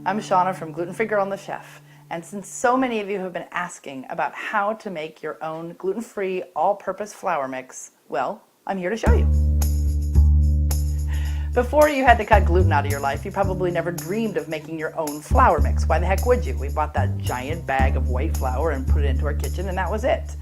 I'm Shauna from Gluten Free Girl and the Chef, and since so many of you have been asking about how to make your own gluten-free all-purpose flour mix, well, I'm here to show you. Before you had to cut gluten out of your life, you probably never dreamed of making your own flour mix. Why the heck would you? We bought that giant bag of white flour and put it into our kitchen and that was it.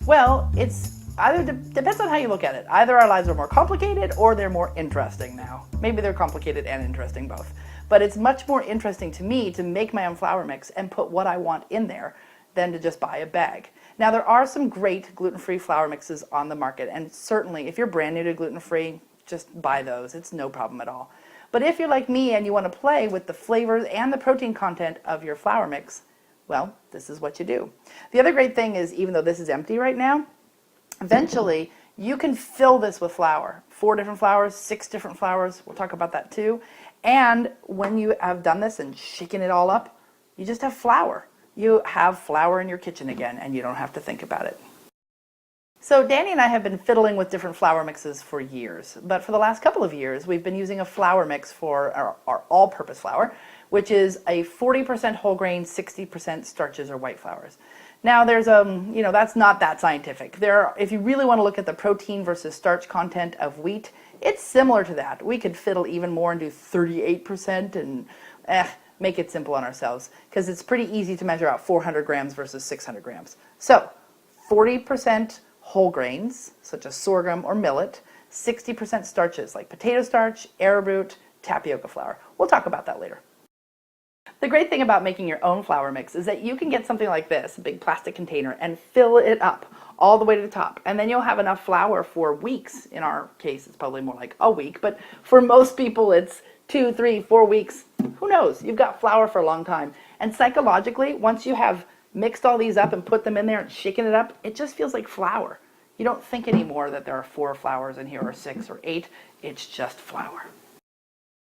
Well, it's either depends on how you look at it. Either our lives are more complicated or they're more interesting now. Maybe they're complicated and interesting both. But it's much more interesting to me to make my own flour mix and put what I want in there than to just buy a bag. Now there are some great gluten-free flour mixes on the market, and certainly if you're brand new to gluten-free, just buy those. It's no problem at all. But if you're like me and you want to play with the flavors and the protein content of your flour mix, well, this is what you do. The other great thing is, even though this is empty right now, eventually you can fill this with flour. 4 different flours, 6 different flours. We'll talk about that too. And when you have done this and shaken it all up, you just have flour. You have flour in your kitchen again, and you don't have to think about it. So Danny and I have been fiddling with different flour mixes for years, but for the last couple of years we've been using a flour mix for our all-purpose flour, which is a 40% whole grain, 60% starches or white flours. Now there's that's not that scientific. If you really want to look at the protein versus starch content of wheat, it's similar to that. We could fiddle even more and do 38% and make it simple on ourselves, because it's pretty easy to measure out 400 grams versus 600 grams. So 40% whole grains, such as sorghum or millet, 60% starches like potato starch, arrowroot, tapioca flour. We'll talk about that later. The great thing about making your own flour mix is that you can get something like this, a big plastic container, and fill it up all the way to the top. And then you'll have enough flour for weeks. In our case, it's probably more like a week, but for most people it's 2, 3, 4 weeks. Who knows? You've got flour for a long time. And psychologically, once you have mixed all these up and put them in there and shaken it up, it just feels like flour. You don't think anymore that there are 4 flours in here or 6 or 8. It's just flour.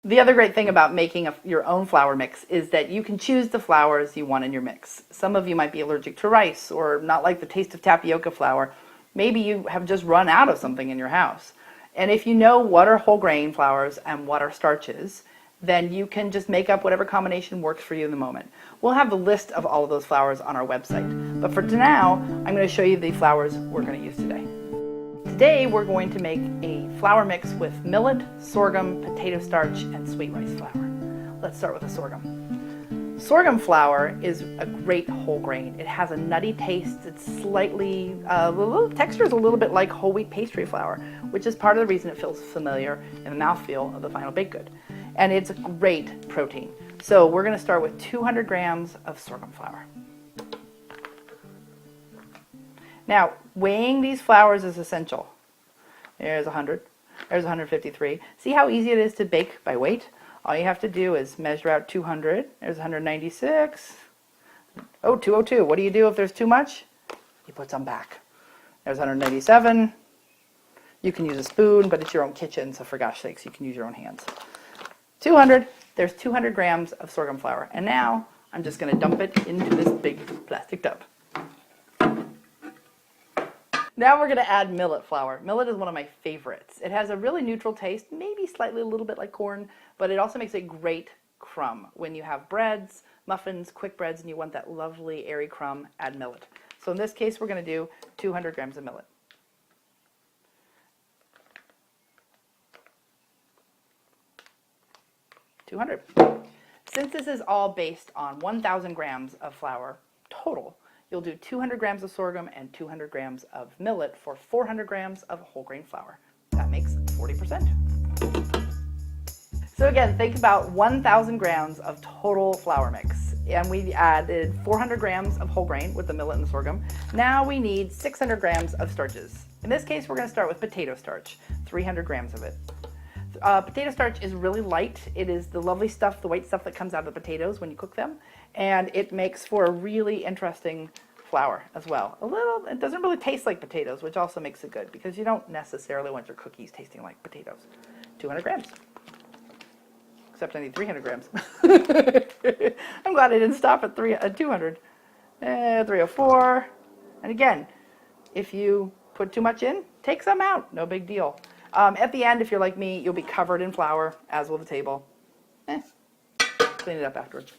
The other great thing about making your own flour mix is that you can choose the flours you want in your mix. Some of you might be allergic to rice or not like the taste of tapioca flour. Maybe you have just run out of something in your house. And if you know what are whole grain flours and what are starches, then you can just make up whatever combination works for you in the moment. We'll have the list of all of those flours on our website. But for now, I'm going to show you the flours we're going to use today. Today we're going to make a flour mix with millet, sorghum, potato starch, and sweet rice flour. Let's start with the sorghum. Sorghum flour is a great whole grain. It has a nutty taste. It's slightly, the texture is a little bit like whole wheat pastry flour, which is part of the reason it feels familiar in the mouthfeel of the final baked good. And it's a great protein. So we're going to start with 200 grams of sorghum flour. Now, weighing these flours is essential. There's 100. There's 153. See how easy it is to bake by weight? All you have to do is measure out 200. There's 196. Oh, 202. What do you do if there's too much? You put some back. There's 197. You can use a spoon, but it's your own kitchen, so for gosh sakes, you can use your own hands. 200. There's 200 grams of sorghum flour. And now I'm just going to dump it into this big plastic tub. Now we're going to add millet flour. Millet is one of my favorites. It has a really neutral taste, maybe slightly a little bit like corn, but it also makes a great crumb. When you have breads, muffins, quick breads, and you want that lovely airy crumb, add millet. So in this case, we're going to do 200 grams of millet. Since this is all based on 1,000 grams of flour total, you'll do 200 grams of sorghum and 200 grams of millet for 400 grams of whole grain flour. That makes 40%. So again, think about 1,000 grams of total flour mix. And we added 400 grams of whole grain with the millet and the sorghum. Now we need 600 grams of starches. In this case, we're going to start with potato starch, 300 grams of it. Potato starch is really light. It is the lovely stuff, the white stuff that comes out of the potatoes when you cook them, and it makes for a really interesting flour as well. It doesn't really taste like potatoes, which also makes it good because you don't necessarily want your cookies tasting like potatoes. 200 grams. Except I need 300 grams. I'm glad I didn't stop at 200. 304. And again, if you put too much in, take some out. No big deal. At the end, if you're like me, you'll be covered in flour, as will the table. clean it up afterwards.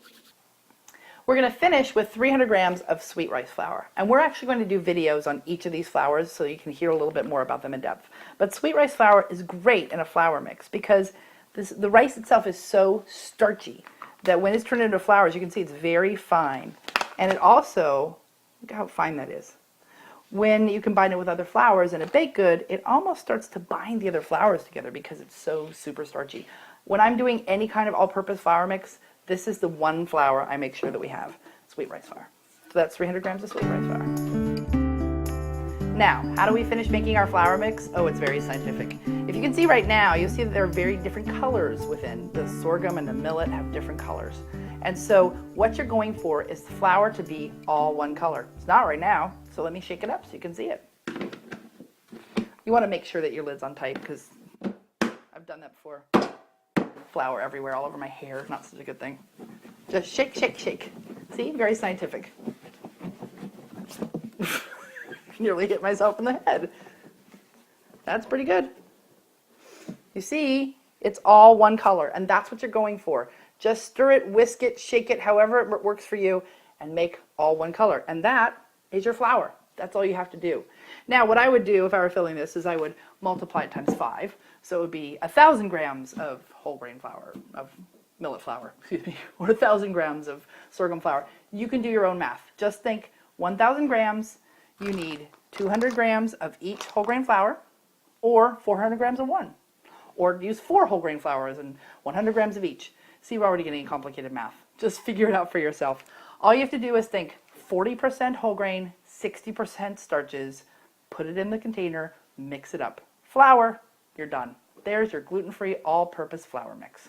We're going to finish with 300 grams of sweet rice flour. And we're actually going to do videos on each of these flours so you can hear a little bit more about them in depth. But sweet rice flour is great in a flour mix because the rice itself is so starchy that when it's turned into flour, as you can see, it's very fine. And it also, look how fine that is. When you combine it with other flours in a baked good, it almost starts to bind the other flours together because it's so super starchy. When I'm doing any kind of all-purpose flour mix, this is the one flour I make sure that we have, sweet rice flour. So that's 300 grams of sweet rice flour. Now, how do we finish making our flour mix? Oh, it's very scientific. If you can see right now, you'll see that there are very different colors within. The sorghum and the millet have different colors. And so what you're going for is the flour to be all one color. It's not right now, so let me shake it up so you can see it. You want to make sure that your lid's on tight because I've done that before. Flour everywhere, all over my hair, not such a good thing. Just shake, shake, shake. See, very scientific. Nearly hit myself in the head. That's pretty good. You see, it's all one color, and that's what you're going for. Just stir it, whisk it, shake it, however it works for you, and make all one color. And that is your flour. That's all you have to do. Now, what I would do if I were filling this is I would multiply it times 5. So it would be 1,000 grams of whole grain flour, of millet flour, excuse me, or 1,000 grams of sorghum flour. You can do your own math. Just think 1,000 grams, you need 200 grams of each whole grain flour, or 400 grams of one. Or use 4 whole grain flours and 100 grams of each. See, we're already getting complicated math. Just figure it out for yourself. All you have to do is think 40% whole grain, 60% starches, put it in the container, mix it up. Flour, you're done. There's your gluten-free all-purpose flour mix.